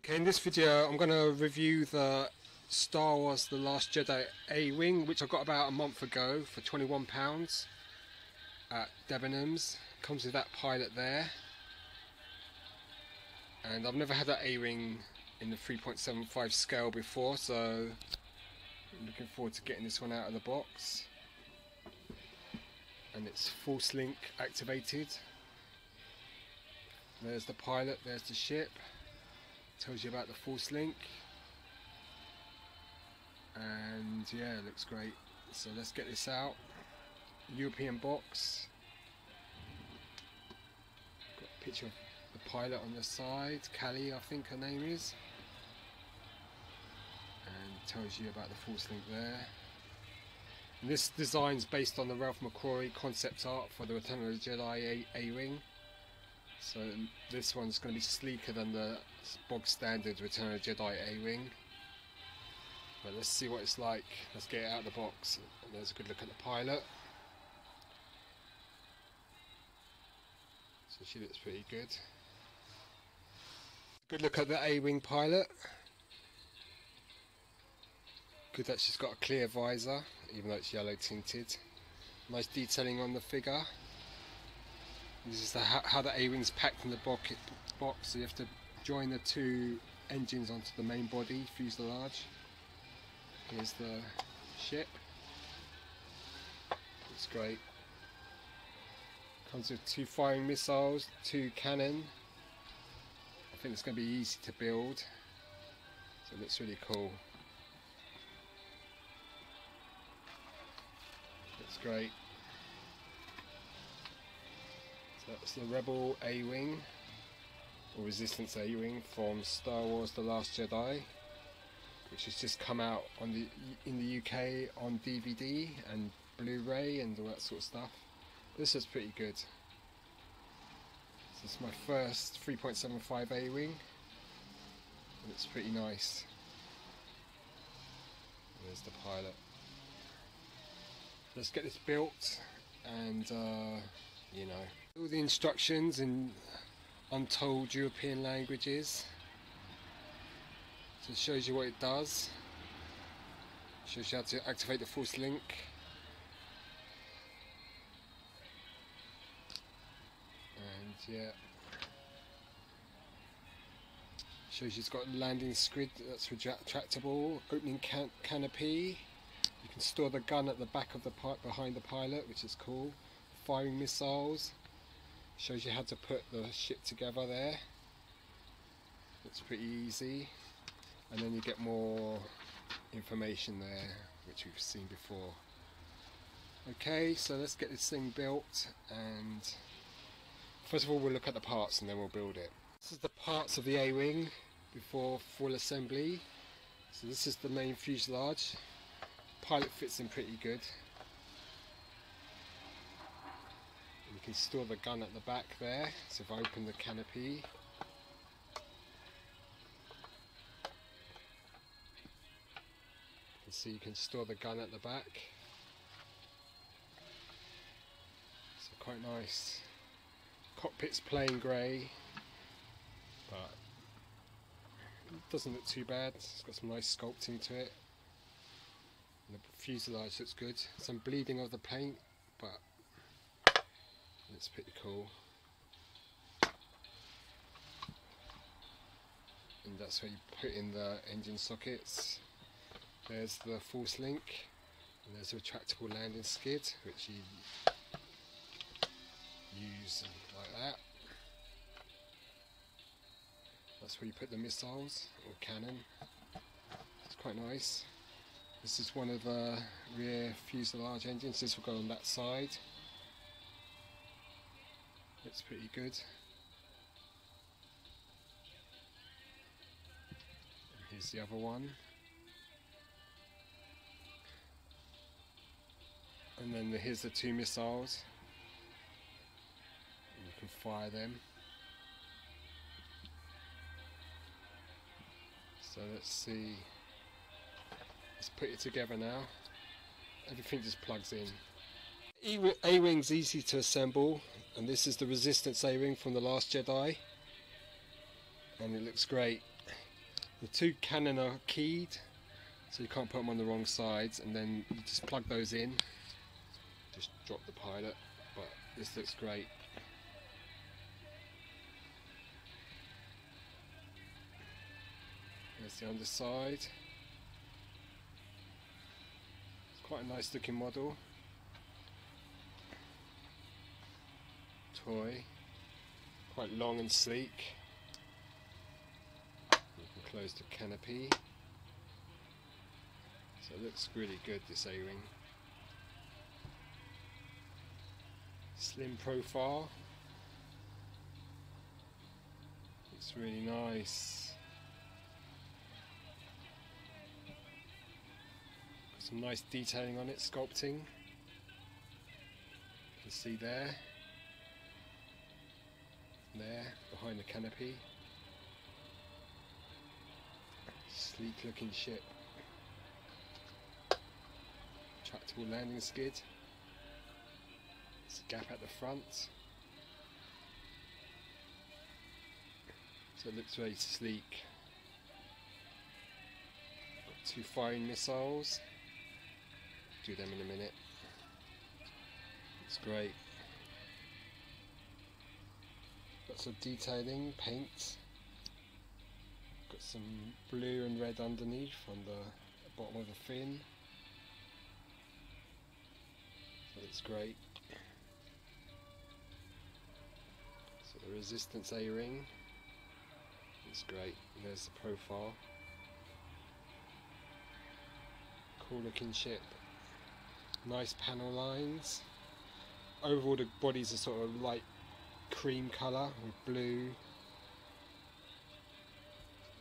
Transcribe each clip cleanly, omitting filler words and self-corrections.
Okay, in this video I'm going to review the Star Wars The Last Jedi A-Wing, which I got about a month ago for £21 at Debenhams. Comes with that pilot there, and I've never had that A-Wing in the 3.75 scale before, so I'm looking forward to getting this one out of the box. And it's Force Link activated. There's the pilot, there's the ship. Tells you about the Force Link, and yeah, it looks great. So let's get this out. European box. Got a picture of the pilot on the side, Callie I think her name is, and tells you about the Force Link there. And this design's based on the Ralph McQuarrie concept art for the Return of the Jedi A-Wing. So this one's going to be sleeker than the bog standard Return of the Jedi A-Wing. But let's see what it's like. Let's get it out of the box. And there's a good look at the pilot. So she looks pretty good. Good look at the A-Wing pilot. Good that she's got a clear visor, even though it's yellow tinted. Nice detailing on the figure. This is how the A-Wing's packed in the box, so you have to join the two engines onto the main body, fuselage. Here's the ship. It's great. Comes with two firing missiles, two cannon. I think it's going to be easy to build, so it looks really cool. Looks great. That's the Rebel A-Wing, or Resistance A-Wing from Star Wars The Last Jedi, which has just come out in the UK on DVD and Blu-ray and all that sort of stuff. This is pretty good. This is my first 3.75 A-Wing, and it's pretty nice. There's the pilot. Let's get this built, and you know, all the instructions in untold European languages. So it shows you what it does. Shows you how to activate the Force Link. And yeah, shows you it's got a landing squid that's retractable, opening canopy. You can store the gun at the back of the behind the pilot, which is cool. Firing missiles. Shows you how to put the ship together there. It's pretty easy. And then you get more information there, which we've seen before. Okay, so let's get this thing built, and first of all we'll look at the parts and then we'll build it. This is the parts of the A-Wing before full assembly. So this is the main fuselage. Pilot fits in pretty good. You can store the gun at the back there, so if I open the canopy, you can see you can store the gun at the back. So quite nice. Cockpit's plain grey, but it doesn't look too bad. It's got some nice sculpting to it. And the fuselage looks good. Some bleeding of the paint, but it's pretty cool. And that's where you put in the engine sockets. There's the Force Link, and there's a retractable landing skid, which you use like that. That's where you put the missiles or cannon. It's quite nice. This is one of the rear fuselage engines. This will go on that side. It's pretty good. And here's the other one. And then here's the two missiles. And you can fire them. So let's see. Let's put it together now. Everything just plugs in. A-Wing's easy to assemble, and this is the Resistance A-Wing from The Last Jedi, and it looks great. The two cannon are keyed, so you can't put them on the wrong sides, and then you just plug those in. Just drop the pilot, but this looks great. There's the underside. It's quite a nice looking model. Toy. Quite long and sleek. You can close the canopy. So it looks really good, this A-ring. Slim profile. It's really nice. Got some nice detailing on it, sculpting. You can see there. There, behind the canopy. Sleek looking ship. Retractable landing skid. There's a gap at the front. So it looks very sleek. Got two firing missiles. Do them in a minute. It's great. Got some detailing, paint. Got some blue and red underneath on the bottom of the fin. So it's great. So the resistance A-ring. It's great. There's the profile. Cool looking ship. Nice panel lines. Overall the bodies are sort of light cream colour with blue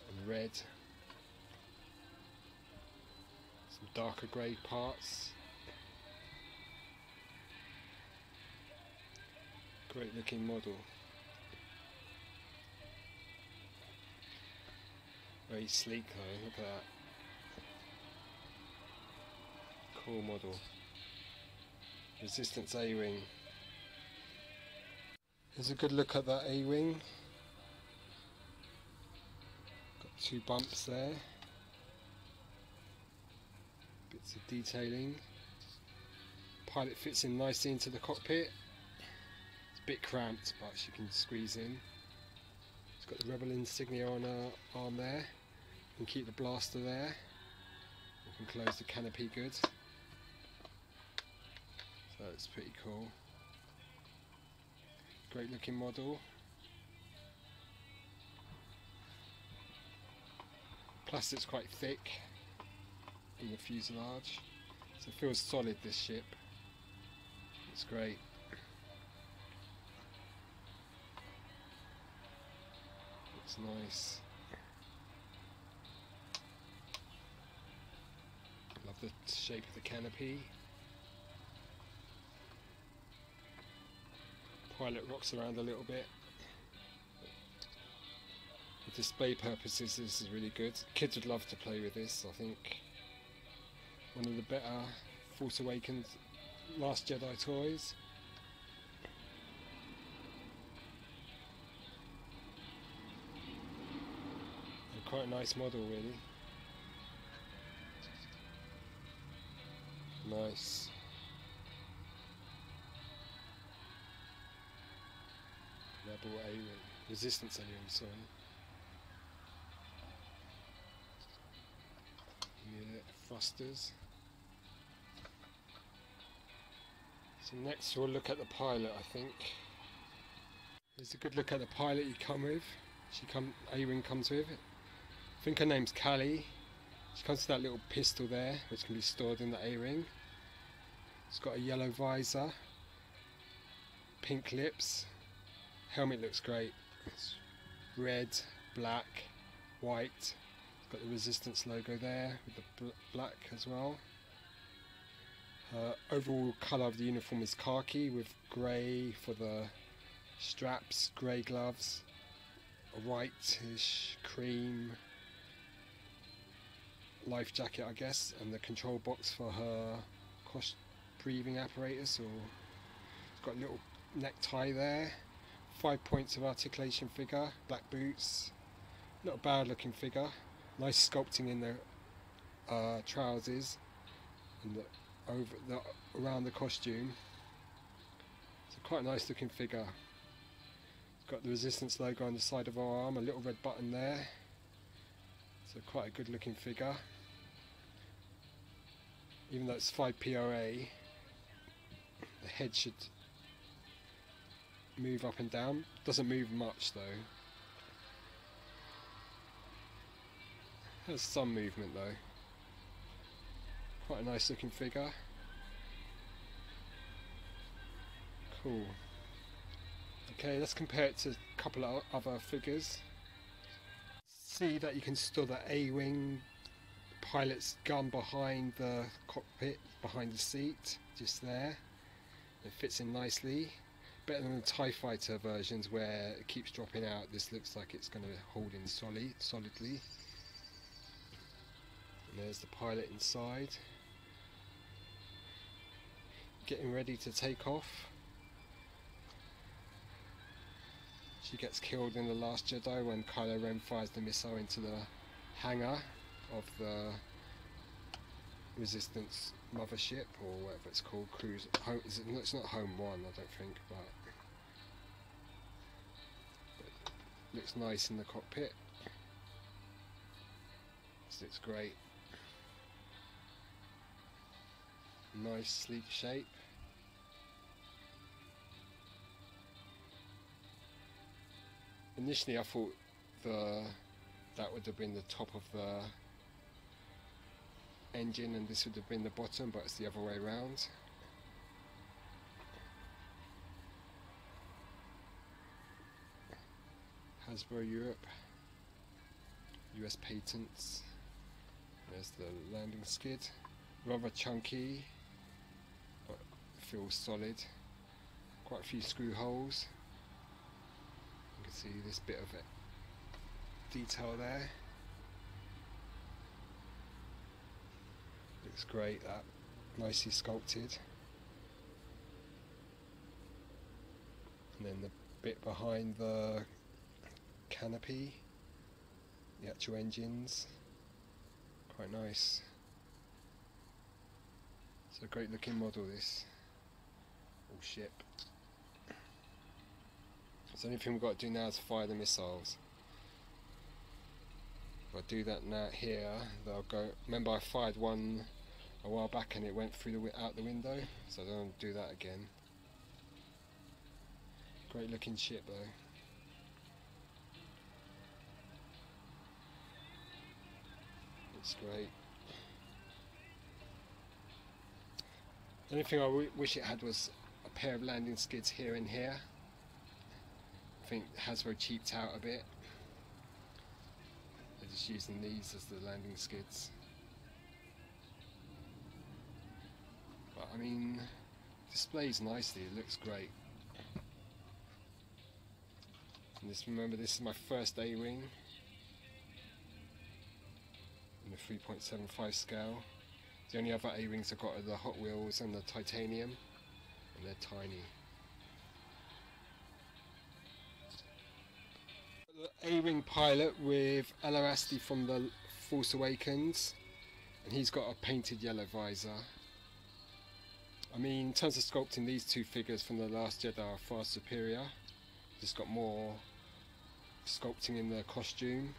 and red. Some darker grey parts. Great looking model. Very sleek though, look at that. Cool model. Resistance A-ring. Here's a good look at that A-ring. Got two bumps there. Bits of detailing. Pilot fits in nicely into the cockpit. It's a bit cramped, but she can squeeze in. It's got the Rebel insignia on her arm there. You can keep the blaster there. You can close the canopy good. So it's pretty cool. Great looking model. Plastic's quite thick in the fuselage, so it feels solid, this ship. It's great. Looks nice. Love the shape of the canopy. Pilot rocks around a little bit. For display purposes this is really good. Kids would love to play with this, I think. One of the better Force Awakens Last Jedi toys. And quite a nice model really. Nice. Rebel A-ring, resistance A-ring, sorry. Yeah, thrusters. So next we'll look at the pilot, I think. Here's a good look at the pilot you come with. A-ring comes with. I think her name's Callie. She comes with that little pistol there, which can be stored in the A-ring. It's got a yellow visor, pink lips. Helmet looks great. It's red, black, white. It's got the Resistance logo there with the black as well. Overall colour of the uniform is khaki with grey for the straps, grey gloves, a whitish cream life jacket I guess, and the control box for her breathing apparatus, or it's got a little necktie there. 5 points of articulation figure, black boots, not a bad looking figure. Nice sculpting in the trousers and around the costume. It's quite a nice looking figure. It's got the Resistance logo on the side of her arm, a little red button there. So quite a good looking figure. Even though it's 5 POA, the head should move up and down. Doesn't move much though. Has some movement though. Quite a nice looking figure. Cool. Okay, let's compare it to a couple of other figures. See that you can store the A-wing pilot's gun behind the cockpit, behind the seat, just there. It fits in nicely. Better than the TIE Fighter versions where it keeps dropping out. This looks like it's going to hold in solidly. And there's the pilot inside, getting ready to take off. She gets killed in The Last Jedi when Kylo Ren fires the missile into the hangar of the Resistance mothership, or whatever it's called, cruise. It's not Home 1, I don't think, but looks nice in the cockpit. This looks great. Nice sleek shape. Initially I thought that would have been the top of the engine and this would have been the bottom, but it's the other way around. Hasbro Europe, US patents. There's the landing skid. Rather chunky, but feels solid. Quite a few screw holes. You can see this bit of it detail there. Looks great, that. Nicely sculpted. And then the bit behind the canopy, the actual engines. Quite nice. It's a great looking model, this. All ship. So the only thing we've got to do now is fire the missiles. If I do that now here, they'll go. Remember I fired one a while back and it went through out the window, so I don't want to do that again. Great looking ship though. Looks great. The only thing I wish it had was a pair of landing skids here and here. I think Hasbro cheaped out a bit. They're just using these as the landing skids. But I mean, displays nicely, it looks great. And remember, this is my first A-wing in the 3.75 scale. The only other A-wings I've got are the Hot Wheels and the titanium, and they're tiny. The A-wing pilot with Elarasti from the Force Awakens, and he's got a painted yellow visor. I mean, in terms of sculpting, these two figures from The Last Jedi are far superior. Just got more sculpting in the costume,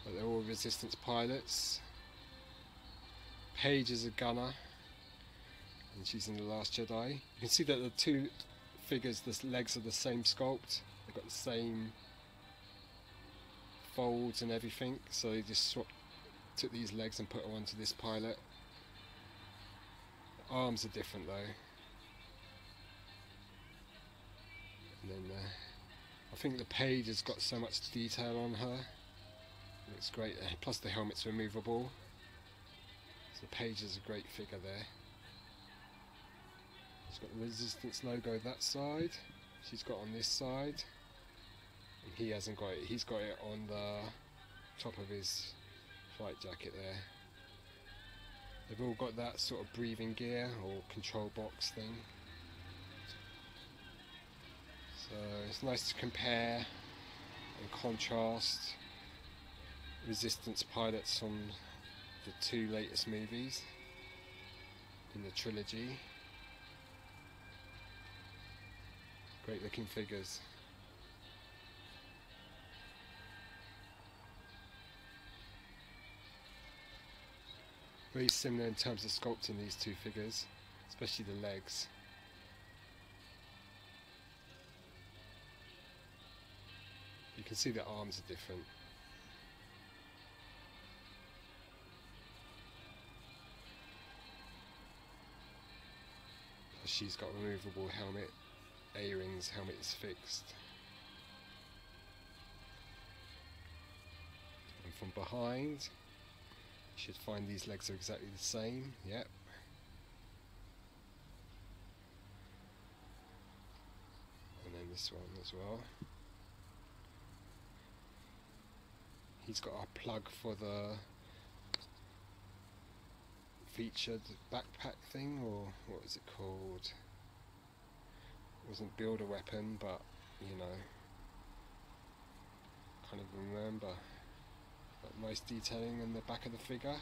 but they're all Resistance pilots. Paige is a gunner, and she's in The Last Jedi. You can see that the two figures, the legs are the same sculpt. They've got the same folds and everything, so they just took these legs and put them onto this pilot. The arms are different though. And then I think the Paige has got so much detail on her. It looks great, plus the helmet's removable. So the Paige is a great figure there. She's got the Resistance logo that side. She's got on this side. And he hasn't got it. He's got it on the top of his flight jacket there. They've all got that sort of breathing gear or control box thing. So it's nice to compare and contrast Resistance pilots from the 2 latest movies in the trilogy. Great looking figures. Very similar in terms of sculpting, these 2 figures, especially the legs. You can see the arms are different. Plus she's got a removable helmet, A-rings, helmet is fixed. And from behind, you should find these legs are exactly the same, yep. And then this one as well. He's got a plug for the featured backpack thing, or what is it called? It wasn't build a weapon, but you know, kind of remember. But nice detailing in the back of the figure.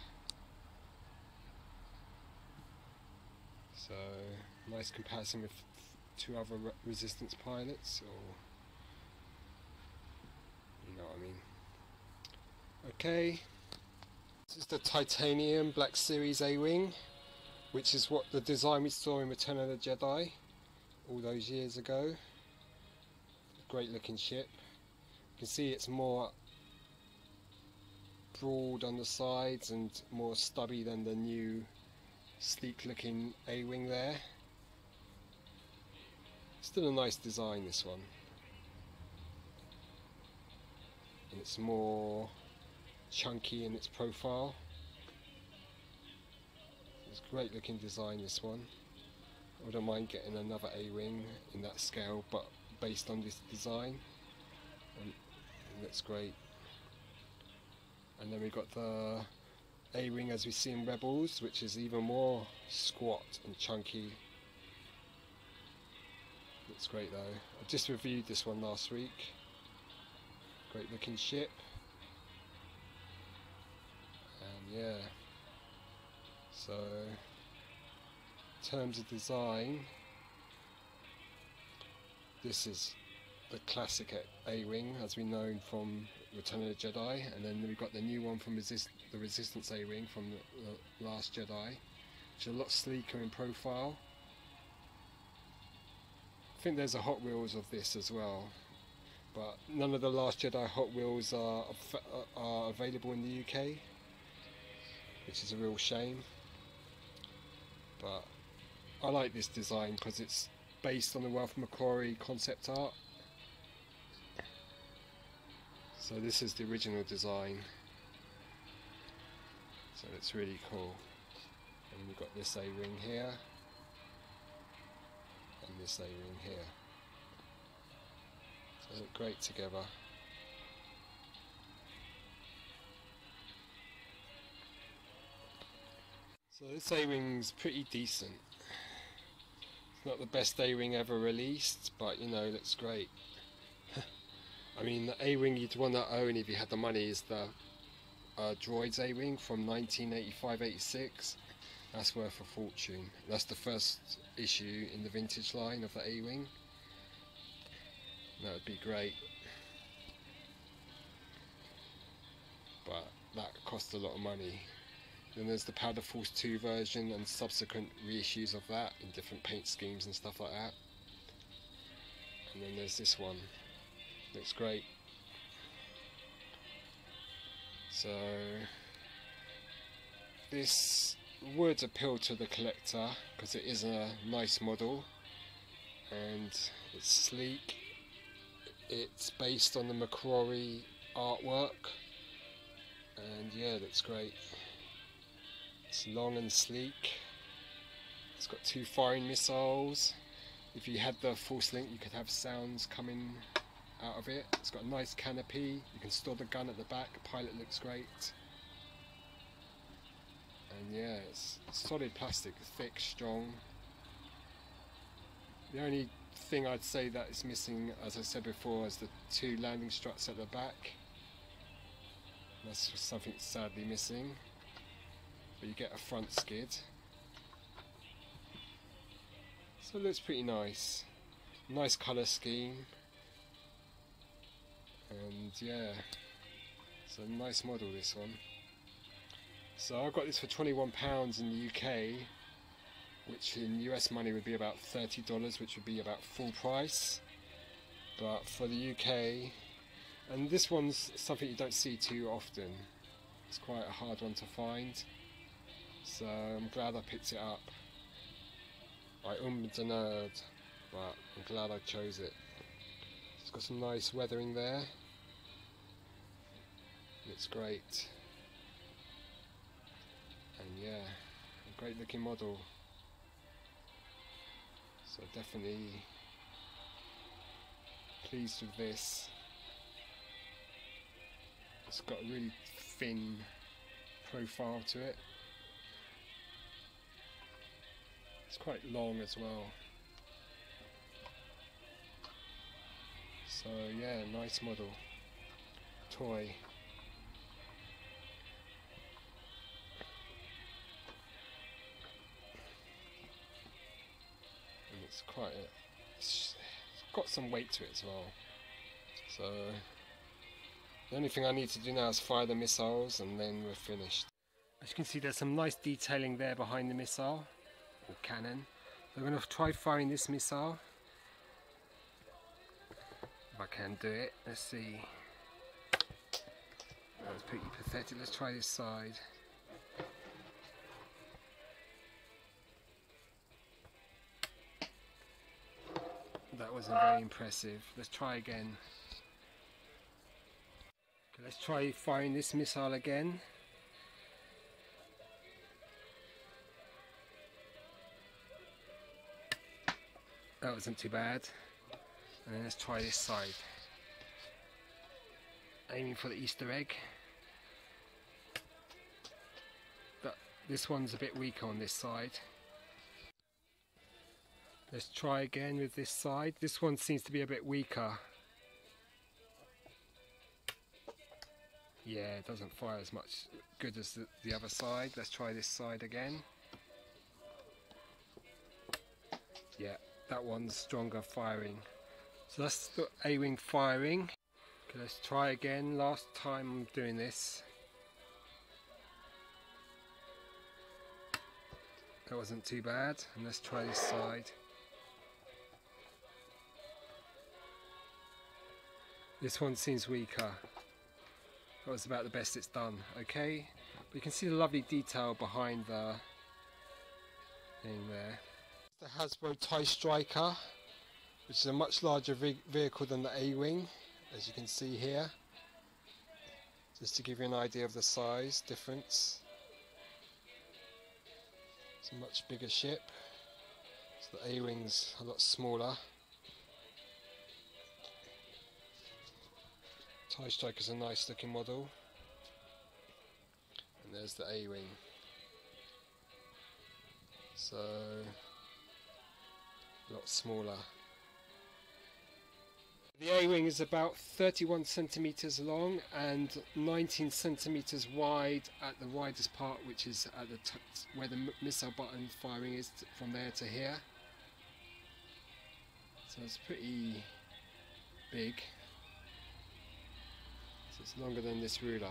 So nice comparison with 2 other Resistance pilots, or you know what I mean. Okay, this is the titanium Black Series A-Wing, which is what the design we saw in Return of the Jedi all those years ago. Great looking ship. You can see it's more broad on the sides and more stubby than the new sleek looking A-Wing there. Still a nice design, this one. And it's more chunky in its profile. It's a great looking design, this one. I wouldn't mind getting another A-Wing in that scale, but based on this design. And it looks great. And then we've got the A-Wing as we see in Rebels, which is even more squat and chunky. Looks great though. I just reviewed this one last week. Great looking ship. And yeah, so in terms of design, this is the classic A-Wing as we know from Return of the Jedi, and then we've got the new one from the Resistance A-Wing from the Last Jedi, which is a lot sleeker in profile. I think there's a Hot Wheels of this as well, but none of the Last Jedi Hot Wheels are available in the UK, which is a real shame. But I like this design because it's based on the Ralph McQuarrie concept art. So this is the original design. So it's really cool. And we've got this A-Wing here. And this A-Wing here. So they look great together. So this A-Wing's pretty decent. It's not the best A-Wing ever released, but you know, it looks great. I mean, the A-Wing you'd want to own if you had the money is the Droids A-Wing from 1985-86. That's worth a fortune. That's the first issue in the vintage line of the A-Wing. That would be great. But that cost a lot of money. Then there's the Powder Force 2 version and subsequent reissues of that in different paint schemes and stuff like that. And then there's this one. Looks great. So this would appeal to the collector because it is a nice model and it's sleek. It's based on the McQuarrie artwork, and yeah, it looks great. It's long and sleek. It's got 2 firing missiles. If you had the Force Link, you could have sounds coming out of it. It's got a nice canopy. You can store the gun at the back. The pilot looks great. And yeah, it's solid plastic, thick, strong. The only thing I'd say that is missing, as I said before, is the 2 landing struts at the back. That's something sadly missing, but you get a front skid. So it looks pretty nice. Nice colour scheme. And yeah, it's a nice model, this one. So I got this for £21 in the UK, which in US money would be about $30, which would be about full price. But for the UK, and this one's something you don't see too often. It's quite a hard one to find. So I'm glad I picked it up. I the nerd, but I'm glad I chose it. It's got some nice weathering there. It's great. And yeah, a great looking model. So definitely pleased with this. It's got a really thin profile to it. It's quite long as well. So yeah, nice model. Toy. And it's quite it's got some weight to it as well. So the only thing I need to do now is fire the missiles and then we're finished. As you can see, there's some nice detailing there behind the missile, or cannon. So I'm going to try firing this missile. If I can do it, let's see. That was pretty pathetic. Let's try this side. That wasn't very impressive. Let's try again. Okay, let's try firing this missile again. That wasn't too bad. And then let's try this side. Aiming for the Easter egg. But this one's a bit weaker on this side. Let's try again with this side. This one seems to be a bit weaker. Yeah, it doesn't fire as much good as the other side. Let's try this side again. Yeah, that one's stronger firing. So that's the A-wing firing. Okay, let's try again. Last time I'm doing this. That wasn't too bad. And let's try this side. This one seems weaker. That was about the best it's done. Okay, but you can see the lovely detail behind the thing there. The Hasbro TIE Striker, which is a much larger vehicle than the A-wing, as you can see here. Just to give you an idea of the size difference. It's a much bigger ship. So the A-wing's a lot smaller. TIE Striker's a nice looking model. And there's the A-wing. So a lot smaller. The A-wing is about 31 centimeters long and 19 centimeters wide at the widest part, which is at the where the missile button firing is, from there to here. So it's pretty big. So it's longer than this ruler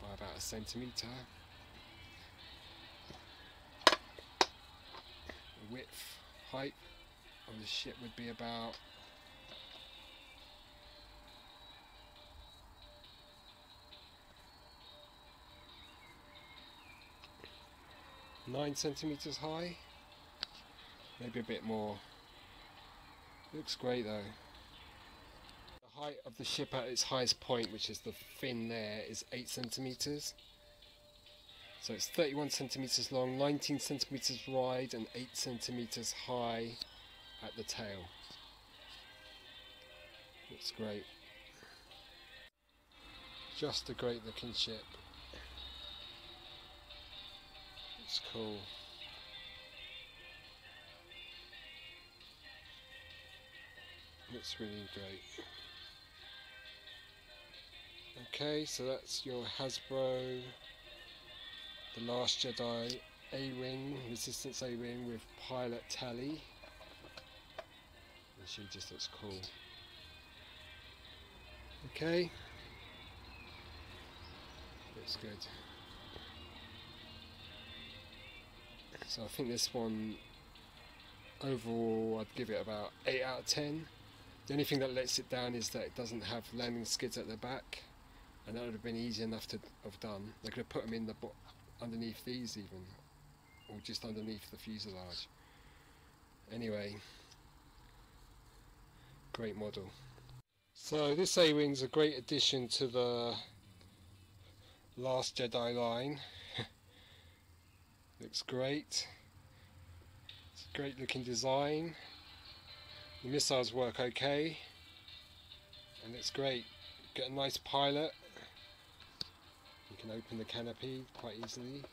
by about a centimeter. The width, height of the ship would be about 9 centimeters high, maybe a bit more. Looks great though. The height of the ship at its highest point, which is the fin there, is 8 centimeters. So it's 31 centimeters long, 19 centimeters wide and 8 centimeters high at the tail. Looks great. Just a great looking ship. It's cool. Looks really great. Okay, so that's your Hasbro The Last Jedi A-Wing, Resistance A-Wing with pilot tally. And she just looks cool. Okay, looks good. So I think this one overall I'd give it about 8 out of 10. The only thing that lets it down is that it doesn't have landing skids at the back, and that would have been easy enough to have done. They could have put them in the underneath these even, or just underneath the fuselage. Anyway, great model. So this A-Wing's a great addition to the Last Jedi line. Looks great. It's a great looking design. The missiles work okay, and it's great. Get a nice pilot. You can open the canopy quite easily.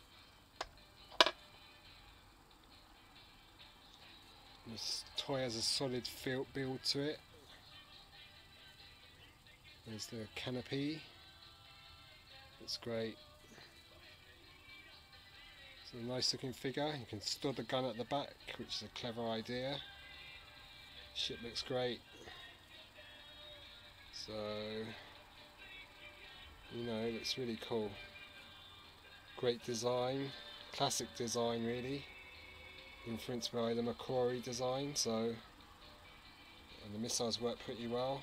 This toy has a solid build to it. There's the canopy. It's great. It's a nice looking figure. You can store the gun at the back, which is a clever idea. Ship looks great. So, you know, it looks really cool. Great design, classic design really, influenced by the McCrory design, so, and the missiles work pretty well.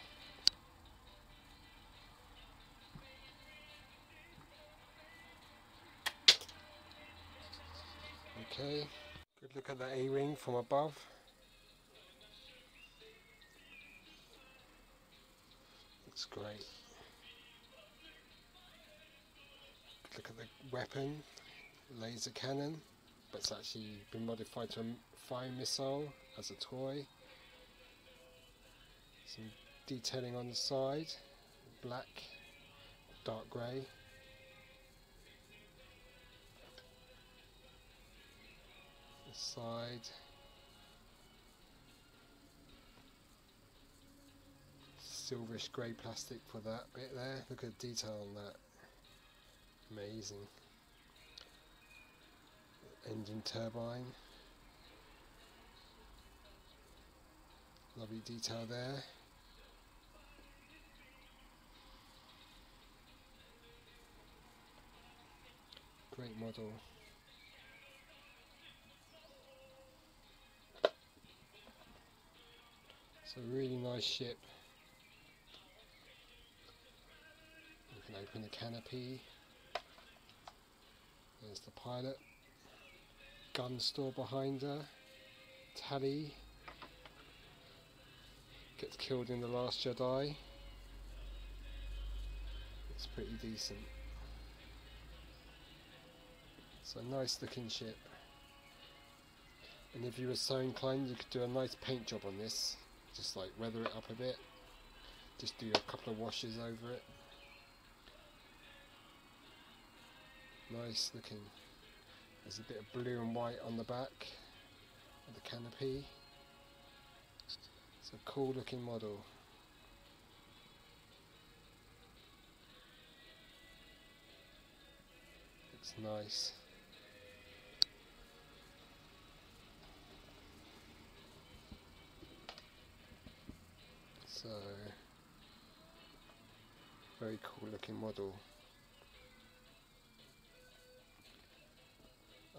Okay, good look at the A-Wing from above. Looks great. Good look at the weapon, laser cannon, but it's actually been modified to a fire missile as a toy. Some detailing on the side, black, dark grey. The side. Silverish grey plastic for that bit there. Look at the detail on that. Amazing. Engine turbine. Lovely detail there. Great model. It's a really nice ship. You can open the canopy. There's the pilot. Gun store behind her. Tally. Gets killed in The Last Jedi. It's pretty decent. It's a nice looking ship. And if you were so inclined, you could do a nice paint job on this. Just like weather it up a bit. Just do a couple of washes over it. Nice looking. There's a bit of blue and white on the back of the canopy. It's a cool looking model. Looks nice. So, very cool looking model.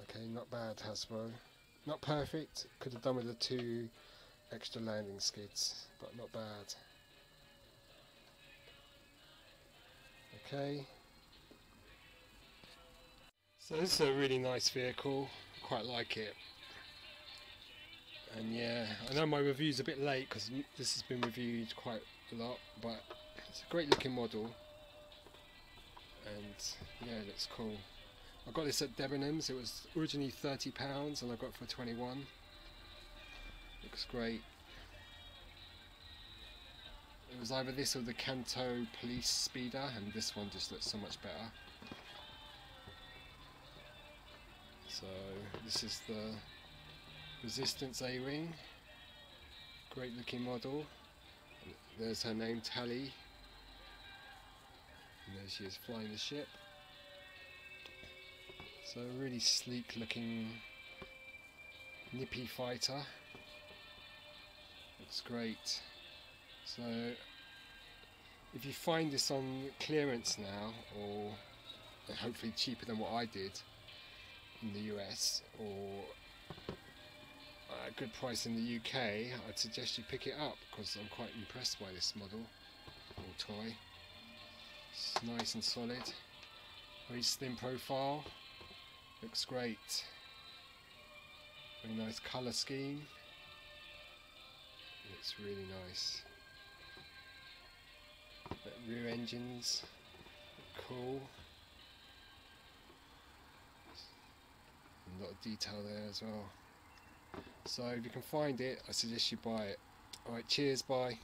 Okay, not bad, Hasbro. Not perfect, could have done with the 2 extra landing skids, but not bad. Okay. So this is a really nice vehicle, quite like it. And yeah, I know my review's a bit late because this has been reviewed quite a lot, but it's a great looking model. And yeah, it looks cool. I got this at Debenhams. It was originally £30 and I got it for 21. Looks great. It was either this or the Kanto Police Speeder, and this one just looks so much better. So this is the Resistance A-Wing. Great looking model. There's her name, Tally. And there she is flying the ship. So a really sleek looking nippy fighter. Looks great. So if you find this on clearance now, or hopefully cheaper than what I did in the US, or a good price in the UK, I'd suggest you pick it up because I'm quite impressed by this model or toy. It's nice and solid, very slim profile, looks great, very nice colour scheme, looks really nice. The rear engines look cool, a lot of detail there as well. So if you can find it, I suggest you buy it. Alright, cheers, bye.